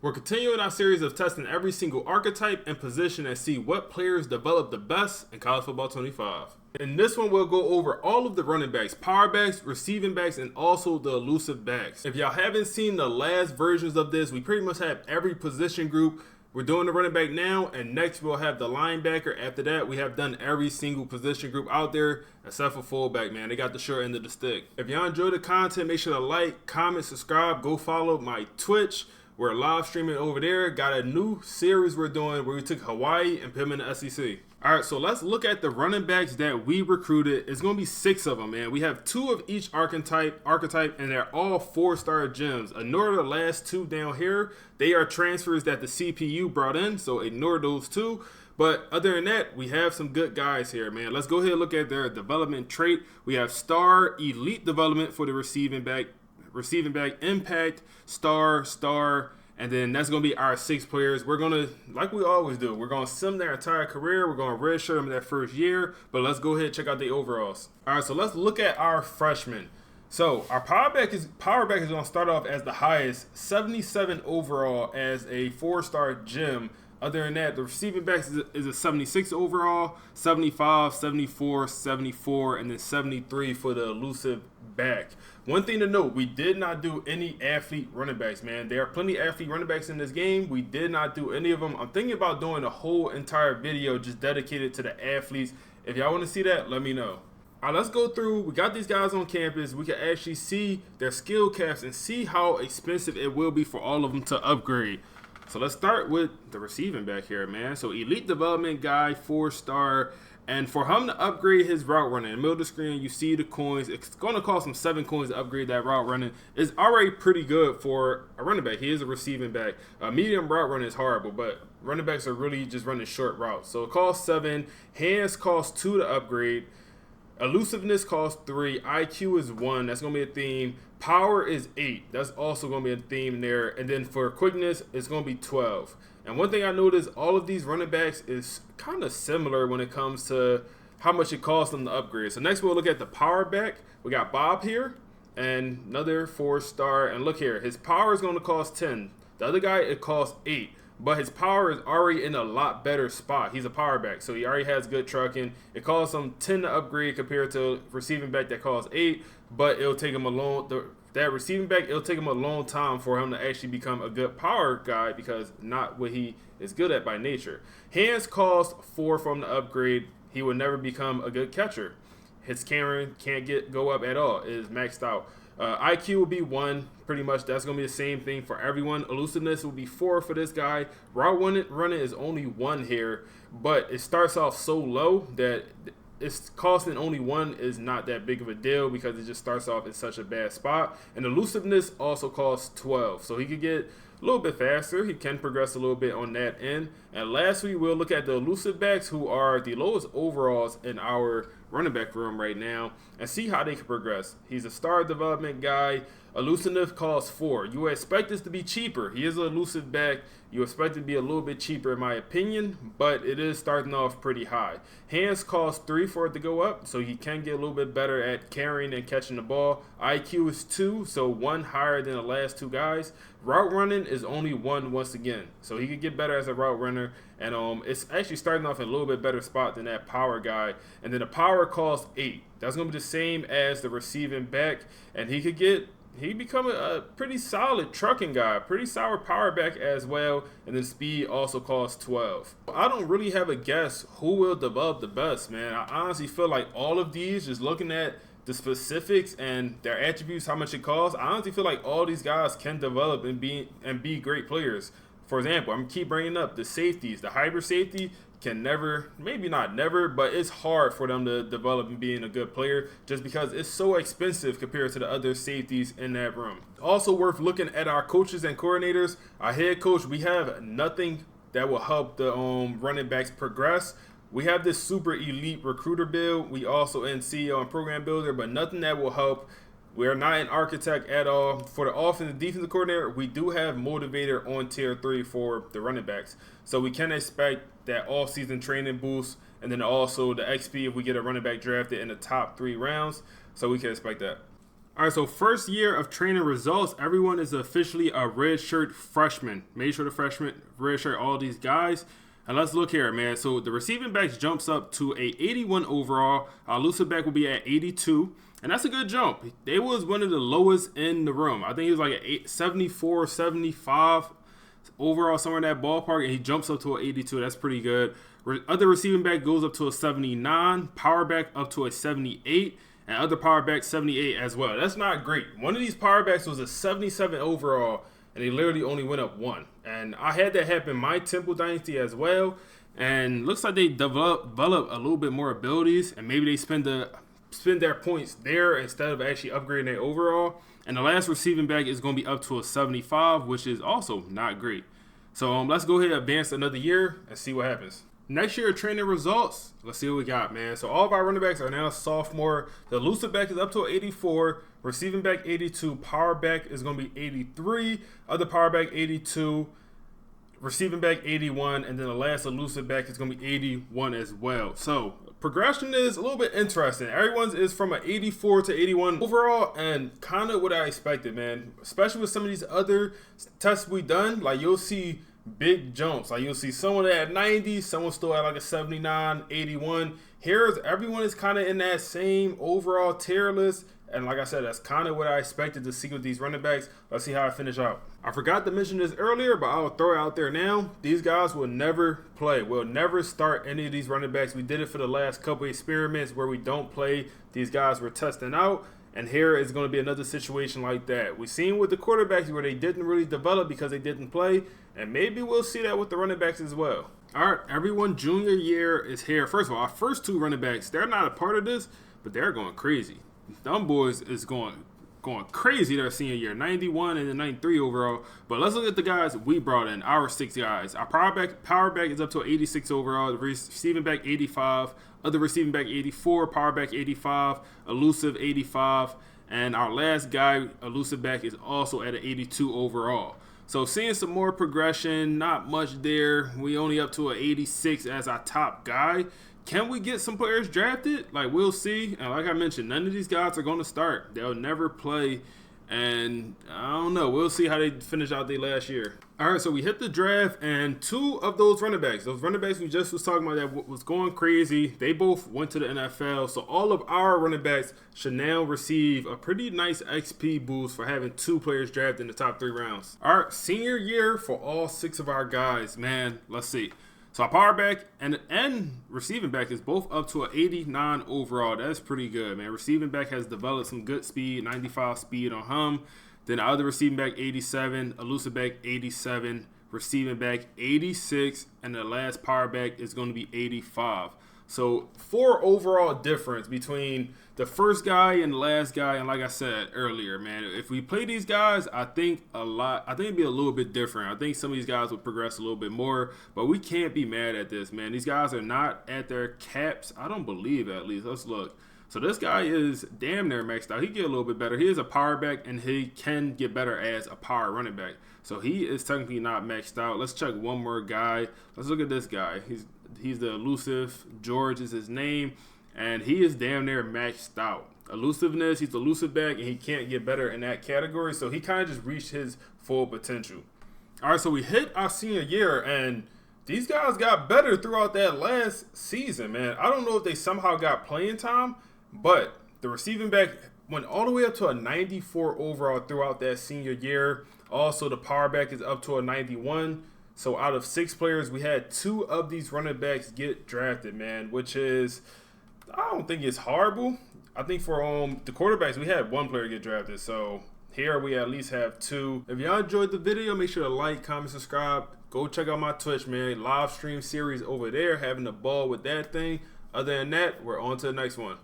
We're continuing our series of testing every single archetype and position and see what players develop the best in College Football 25. In this one, we'll go over all of the running backs, power backs, receiving backs, and also the elusive backs. If y'all haven't seen the last versions of this, we pretty much have every position group. We're doing the running back now, and next we'll have the linebacker. After that, we have done every single position group out there, except for fullback, man. They got the short end of the stick. If y'all enjoy the content, make sure to like, comment, subscribe, go follow my Twitch. We're live streaming over there. Got a new series we're doing where we took Hawaii and put them in the SEC. All right, so let's look at the running backs that we recruited. It's going to be 6 of them, man. We have 2 of each archetype, and they're all 4-star gems. Ignore the last 2 down here. They are transfers that the CPU brought in, so ignore those 2. But other than that, we have some good guys here, man. Let's go ahead and look at their development trait. We have star elite development for the receiving back, impact, star, and then that's going to be our 6 players. We're going to, like we always do, we're going to sim their entire career. We're going to redshirt them that first year, but let's go ahead and check out the overalls. All right, so let's look at our freshmen. So our power back is going to start off as the highest, 77 overall as a 4-star gem. Other than that, the receiving backs is a 76 overall, 75, 74, 74, and then 73 for the elusive back. One thing to note, we did not do any athlete running backs, man. There are plenty of athlete running backs in this game. We did not do any of them. I'm thinking about doing a whole entire video just dedicated to the athletes. If y'all want to see that, let me know. All right, let's go through. We got these guys on campus. We can actually see their skill caps and see how expensive it will be for all of them to upgrade. So let's start with the receiving back here, man. So elite development guy, 4-star. And for him to upgrade his route running, in the middle of the screen, you see the coins. It's going to cost him 7 coins to upgrade that route running. It's already pretty good for a running back. He is a receiving back. Medium route running is horrible, but running backs are really just running short routes. So it costs 7. Hands cost 2 to upgrade. Elusiveness costs 3. IQ is 1. That's going to be a theme. Power is 8. That's also going to be a theme there. And then for quickness, it's going to be 12. And one thing I noticed, all of these running backs is kind of similar when it comes to how much it costs them to upgrade. So next we'll look at the power back. We got Bob here and another 4-star. And look here, his power is going to cost 10. The other guy, it costs 8. But his power is already in a lot better spot. He's a power back, so he already has good trucking. It costs him 10 to upgrade compared to receiving back that costs 8. But it'll take him a long that receiving back, it'll take him a long time for him to actually become a good power guy because not what he is good at by nature. Hands cost 4 from the upgrade. He will never become a good catcher. His camera can't go up at all. It is maxed out. IQ will be 1. Pretty much that's going to be the same thing for everyone. Elusiveness will be 4 for this guy. Route running is only 1 here, but it starts off so low that it's costing only 1 is not that big of a deal because it just starts off in such a bad spot. And elusiveness also costs 12, so he could get a little bit faster. He can progress a little bit on that end. And lastly, we'll look at the elusive backs, who are the lowest overalls in our running back room right now, and see how they can progress. He's a star development guy. Elusiveness costs 4. You would expect this to be cheaper. He is an elusive back. You expect it to be a little bit cheaper in my opinion, but it is starting off pretty high. Hands cost 3 for it to go up, so he can get a little bit better at carrying and catching the ball. IQ is 2, so 1 higher than the last 2 guys. Route running is only 1 once again, so he could get better as a route runner, and it's actually starting off in a little bit better spot than that power guy. And then the power costs 8. That's going to be the same as the receiving back, and he become a pretty solid trucking guy, pretty solid power back as well, and then speed also costs 12. I don't really have a guess who will develop the best, man. I honestly feel like all of these, just looking at the specifics and their attributes, how much it costs, I honestly feel like all these guys can develop and be great players. For example, I'm going to keep bringing up the safeties. The hybrid safety can never, maybe not never, but it's hard for them to develop and being a good player just because it's so expensive compared to the other safeties in that room. Also worth looking at our coaches and coordinators. Our head coach, we have nothing that will help the running backs progress. We have this super elite recruiter build. We also in CEO and program builder, but nothing that will help. We are not an architect at all. For the offensive and defensive coordinator, we do have motivator on tier 3 for the running backs. So we can expect that all-season training boost, and then also the XP if we get a running back drafted in the top 3 rounds. So we can expect that. All right, so first year of training results, everyone is officially a redshirt freshman. Make sure the freshman redshirt all these guys. And let's look here, man. So the receiving backs jumps up to a 81 overall. Our elusive back will be at 82. And that's a good jump. They was one of the lowest in the room. I think he was like a 74, 75 overall, somewhere in that ballpark. And he jumps up to an 82. That's pretty good. Other receiving back goes up to a 79. Power back up to a 78. And other power backs 78 as well. That's not great. One of these power backs was a 77 overall, and they literally only went up one. And I had that happen in my Temple Dynasty as well. And looks like they develop a little bit more abilities, and maybe they spend their points there instead of actually upgrading their overall. And the last receiving back is going to be up to a 75, which is also not great. So let's go ahead and advance another year and see what happens. Next year training results, let's see what we got, man. So all of our running backs are now sophomore. The elusive back is up to 84, receiving back 82, power back is going to be 83, other power back 82, receiving back 81, and then the last elusive back is going to be 81 as well. So progression is a little bit interesting. Everyone's is from an 84 to 81 overall, and kind of what I expected, man. Especially with some of these other tests we done, like you'll see big jumps. Like you'll see someone at 90, someone still at like a 79, 81. Here's everyone is kind of in that same overall tier list. And like I said, that's kind of what I expected to see with these running backs. Let's see how I finish out. I forgot to mention this earlier, but I'll throw it out there now. These guys will never play. We'll never start any of these running backs. We did it for the last couple experiments where we don't play. These guys we're testing out. And here is going to be another situation like that. We've seen with the quarterbacks where they didn't really develop because they didn't play. And maybe we'll see that with the running backs as well. All right, everyone, junior year is here. First of all, our first two running backs, they're not a part of this, but they're going crazy. Them boys is going crazy their senior year, 91 and then 93 overall. But let's look at the guys we brought in, our 6 guys. Our power back is up to 86 overall, the receiving back 85, other receiving back 84, power back 85, elusive 85, and our last guy, elusive back, is also at an 82 overall. So seeing some more progression, not much there. We only up to an 86 as our top guy. Can we get some players drafted? Like, we'll see. And like I mentioned, none of these guys are going to start. They'll never play. And I don't know. We'll see how they finish out their last year. All right, so we hit the draft, and 2 of those running backs we just was talking about that was going crazy, they both went to the NFL. So all of our running backs should now receive a pretty nice XP boost for having 2 players drafted in the top 3 rounds. All right, senior year for all 6 of our guys, man. Let's see. So our power back and receiving back is both up to an 89 overall. That's pretty good, man. Receiving back has developed some good speed, 95 speed on him. Then the other receiving back 87, elusive back 87, receiving back 86, and the last power back is going to be 85. So 4 overall difference between the first guy and the last guy. And like I said earlier, man, if we play these guys, I think it'd be a little bit different. I think some of these guys would progress a little bit more, but we can't be mad at this, man. These guys are not at their caps. I don't believe, at least. Let's look. So this guy is damn near maxed out. He get a little bit better. He is a power back, and he can get better as a power running back. So he is technically not maxed out. Let's check one more guy. Let's look at this guy. He's the elusive. George is his name, and he is damn near maxed out. Elusiveness, he's the elusive back, and he can't get better in that category. So he kind of just reached his full potential. All right, so we hit our senior year, and these guys got better throughout that last season, man. I don't know if they somehow got playing time, but the receiving back went all the way up to a 94 overall throughout that senior year. Also, the power back is up to a 91. So out of 6 players, we had 2 of these running backs get drafted, man, which is, I don't think it's horrible. I think for the quarterbacks, we had 1 player get drafted. So here we at least have 2. If y'all enjoyed the video, make sure to like, comment, subscribe. Go check out my Twitch, man. Live stream series over there, having the ball with that thing. Other than that, we're on to the next one.